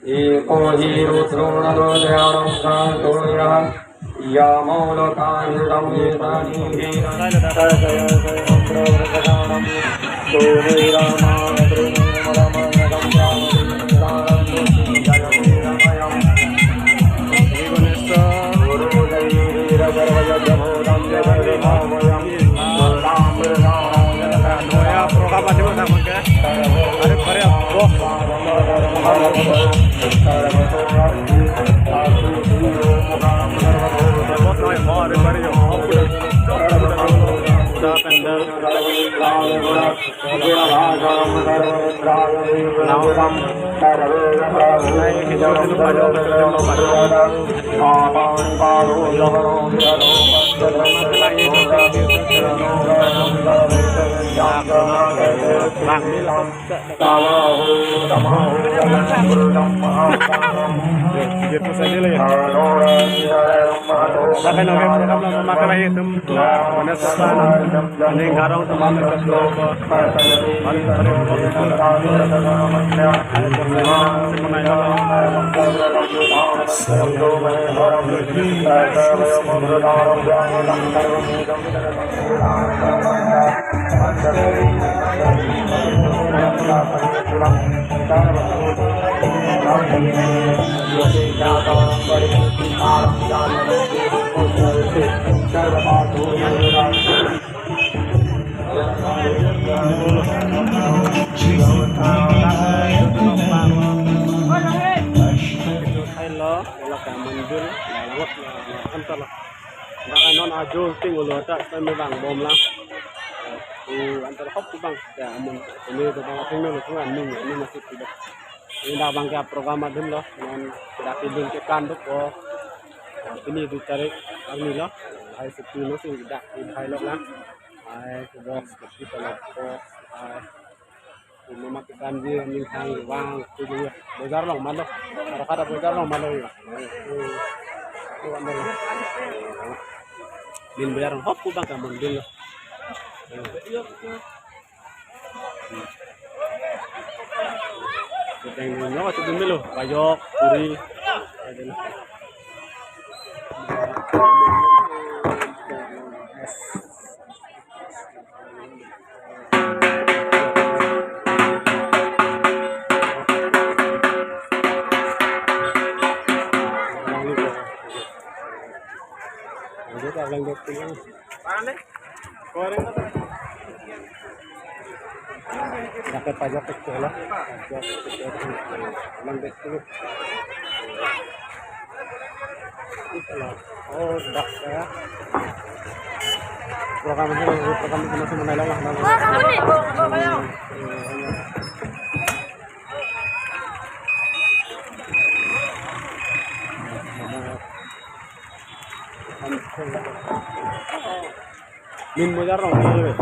एको हि रुद्रोणरोदयाणं कान्तोयः यामौलकायुधं एतानि तर्कयसयन्द्रवृषगाणं सोमैरामावृणमरमणगं रामदीनानन्दोषीजयमेरमयम् गुरुदैवीरगर्वयजभूतं जगद्भावयं non ajo tinggal lo tak sampai bang bom lah. Antara hop bang ya amun ini tu bang tinggal lo tuan ini masih tidak. Ini dah bang ke program ada lo non tidak tidur ke kanduk oh ini ditarik ini lo. Hai sepi lo sih tidak hai lo lah. Hai box kita lo box. Memakai dia minang bang tu dia. Begar lo malu. Kalau begar lo malu ya. Min bayar hop bang kamu dulu. Kita ini nyawa tu dulu, payok, puri. Pakai pajak kecil lah, langgeng dulu. Oh, dah ya. Program ini masih menaik lah. Min mo jarang ni.